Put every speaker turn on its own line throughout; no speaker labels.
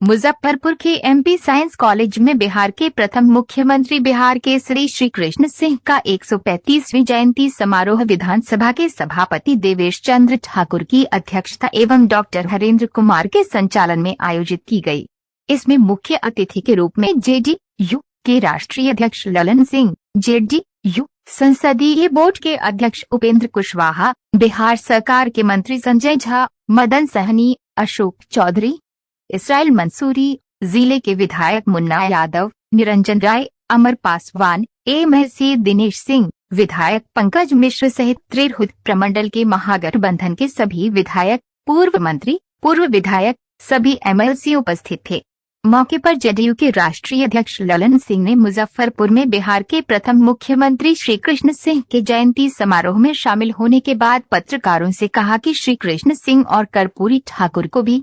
मुजफ्फरपुर के MP science college में बिहार के प्रथम मुख्यमंत्री बिहार केसरी श्री कृष्ण सिंह का 135वीं जयंती समारोह विधानसभा के सभापति देवेश चंद्र ठाकुर की अध्यक्षता एवं डॉक्टर हरेंद्र कुमार के संचालन में आयोजित की गई। इसमें मुख्य अतिथि के रूप में जेडीयू के राष्ट्रीय अध्यक्ष ललन सिंह, जेडीयू संसदीय बोर्ड के अध्यक्ष उपेंद्र कुशवाहा, बिहार सरकार के मंत्री संजय झा, मदन सहनी, अशोक चौधरी, इसराइल मंसूरी, जिले के विधायक मुन्ना यादव, निरंजन राय, अमर पासवान, एमएलसी दिनेश सिंह, विधायक पंकज मिश्र सहित त्रिहुत प्रमंडल के महागठबंधन के सभी विधायक, पूर्व मंत्री, पूर्व विधायक, सभी एमएलसी उपस्थित थे। मौके पर जेडीयू के राष्ट्रीय अध्यक्ष ललन सिंह ने मुजफ्फरपुर में बिहार के प्रथम मुख्यमंत्री श्री कृष्ण सिंह के जयंती समारोह में शामिल होने के बाद पत्रकारों से कहा कि श्री कृष्ण सिंह और कर्पूरी ठाकुर को भी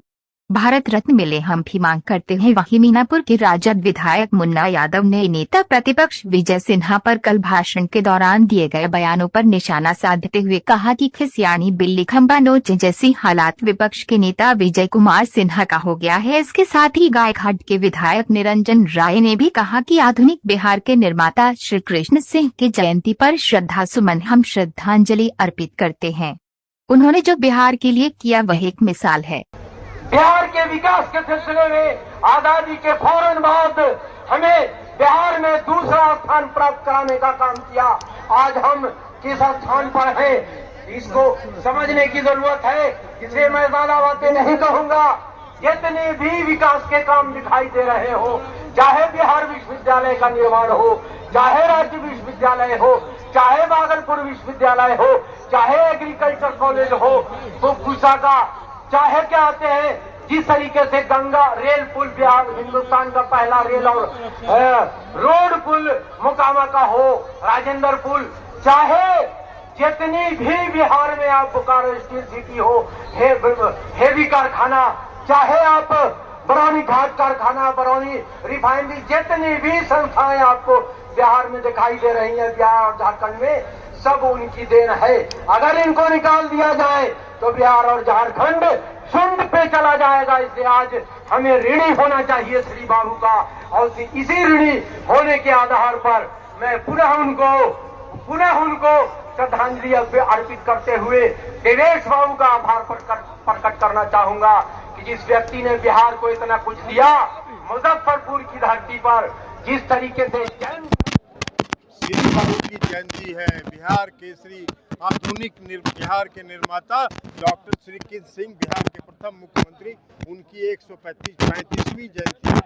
भारत रत्न मिले, हम भी मांग करते हैं। वहीं मीनापुर के राजद विधायक मुन्ना यादव ने नेता प्रतिपक्ष विजय सिन्हा पर कल भाषण के दौरान दिए गए बयानों पर निशाना साधते हुए कहा कि खिसियानी बिल्ली खंबा नोच जैसी हालात विपक्ष के नेता विजय कुमार सिन्हा का हो गया है। इसके साथ ही गायघाट के विधायक निरंजन राय ने भी कहा कि आधुनिक बिहार के निर्माता श्री कृष्ण सिंह की जयंती पर श्रद्धा सुमन हम श्रद्धांजलि अर्पित करते हैं। उन्होंने जो बिहार के लिए किया वह एक मिसाल है।
बिहार के विकास के सिलसिले में आजादी के फौरन बाद हमें बिहार में दूसरा स्थान प्राप्त कराने का काम किया। आज हम किस स्थान पर हैं, इसको समझने की जरूरत है। इसे मैं ज्यादा बातें नहीं कहूंगा। जितने भी विकास के काम दिखाई दे रहे हो, चाहे बिहार विश्वविद्यालय का निर्माण हो, चाहे राज्य विश्वविद्यालय हो, चाहे भागलपुर विश्वविद्यालय हो, चाहे एग्रीकल्चर कॉलेज हो, तो पूसा का चाहे क्या आते हैं, जिस तरीके से गंगा रेल पुल बिहार हिंदुस्तान का पहला रेल और रोड पुल मोकामा का हो, राजेंद्र पुल, चाहे जितनी भी बिहार में आप बोकारो स्टील सिटी हो, हेवी कारखाना, चाहे आप बरौनी घाट कारखाना, बरौनी रिफाइनरी, जितनी भी संस्थाएं आपको बिहार में दिखाई दे रही हैं, बिहार और झारखंड में, सब उनकी देन है। अगर इनको निकाल दिया जाए तो बिहार और झारखंड झुंड पे चला जाएगा। इसलिए आज हमें ऋणी होना चाहिए श्री बाबू का, और इसी ऋणी होने के आधार पर मैं पुनः उनको श्रद्धांजलि अर्पित करते हुए देवेश बाबू का आभार प्रकट करना चाहूंगा कि जिस व्यक्ति ने बिहार को इतना कुछ दिया, मुजफ्फरपुर की धरती पर जिस तरीके से
श्री बाबू की जयंती है। बिहार केसरी आधुनिक बिहार के निर्माता डॉक्टर श्री कृष्ण सिंह, बिहार के प्रथम मुख्यमंत्री, उनकी 135वीं जयंती है।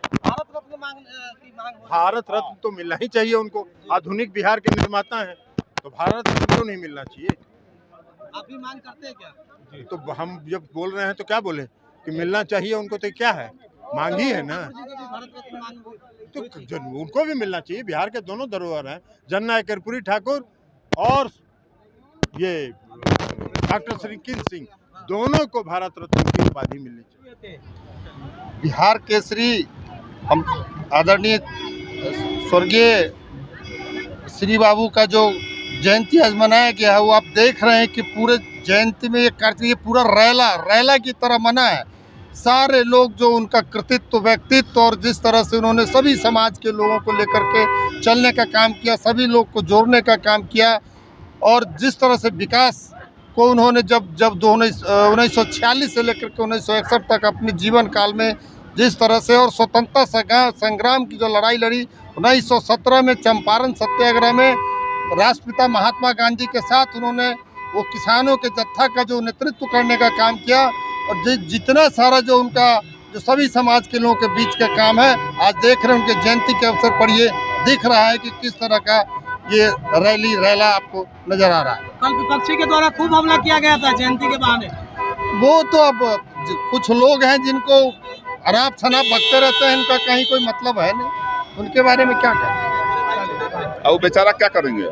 भारत रत्न तो मिलना ही चाहिए उनको। आधुनिक बिहार के निर्माता हैं तो भारत रत्न क्यों नहीं मिलना चाहिए?
आप भी मांग करते हैं क्या?
तो हम जब बोल रहे हैं तो क्या बोले कि मिलना चाहिए उनको, तो क्या है, मांग ही है ना। तो उनको भी मिलना चाहिए। बिहार के दोनों धरोहर हैं, जननायक कर्पूरी ठाकुर और ये डॉक्टर श्री कृष्ण सिंह, दोनों को भारत रत्न की उपाधि मिलनी चाहिए।
बिहार केसरी हम आदरणीय स्वर्गीय श्री बाबू का जो जयंती आज मनाया गया है, वो आप देख रहे हैं कि पूरे जयंती में ये पूरा रैला की तरह मना है। सारे लोग जो उनका कृतित्व, व्यक्तित्व और जिस तरह से उन्होंने सभी समाज के लोगों को लेकर के चलने का काम किया, सभी लोग को जोड़ने का काम किया, और जिस तरह से विकास को उन्होंने जब 1946 से लेकर के 1961 तक अपने जीवन काल में जिस तरह से, और स्वतंत्रता संग्राम की जो लड़ाई लड़ी 1917 में चंपारण सत्याग्रह में राष्ट्रपिता महात्मा गांधी के साथ उन्होंने वो किसानों के जत्था का जो नेतृत्व करने का काम किया, और जितना सारा जो उनका जो सभी समाज के लोगों के बीच का काम है, आज देख रहे हैं उनके जयंती के अवसर पर ये दिख रहा है कि किस तरह का ये रैला आपको नजर आ रहा है।
कल विपक्षी के द्वारा खूब हमला किया गया था जयंती के बहाने।
वो तो अब कुछ लोग हैं जिनको अनाप शनाप बकते रहते हैं, इनका कहीं कोई मतलब है नहीं, उनके बारे में क्या कहें।
अब बेचारा क्या करेंगे,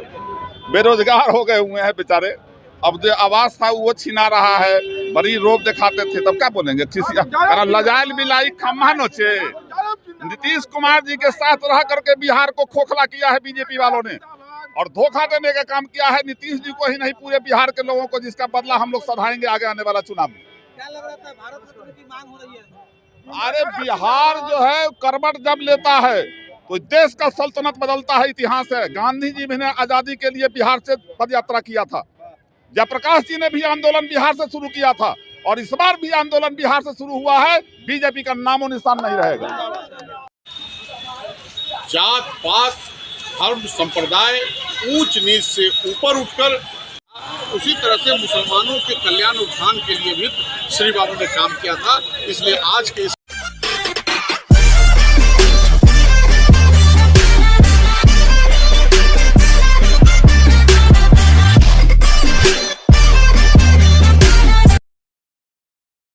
बेरोजगार हो गए हुए हैं बेचारे। अब जो आवाज था वो छीना रहा है, बड़ी रोब दिखाते थे, तब क्या बोलेंगे। लजाइल बिलाई खम्मा नोचे। नीतीश कुमार जी के साथ रह करके बिहार को खोखला किया है बीजेपी वालों ने, और धोखा देने का काम किया है नीतीश जी को ही नहीं, पूरे बिहार के लोगों को, जिसका बदला हम लोग सधाएंगे आगे आने वाला चुनाव में।
क्या लग रहा था, भारत रत्न की मांग हो रही है?
अरे बिहार जो है करवट जब लेता है तो देश का सल्तनत बदलता है। इतिहास है, गांधी जी भी ने आजादी के लिए बिहार से पद यात्रा किया था, जयप्रकाश जी ने भी आंदोलन बिहार से शुरू किया था, और इस बार भी आंदोलन बिहार से शुरू हुआ है। बीजेपी का नामो निशान नहीं रहेगा।
जात पात धर्म संप्रदाय ऊंच नीच से ऊपर उठकर उसी तरह से मुसलमानों के कल्याण उत्थान के लिए भी श्री बाबू ने काम किया था। इसलिए आज के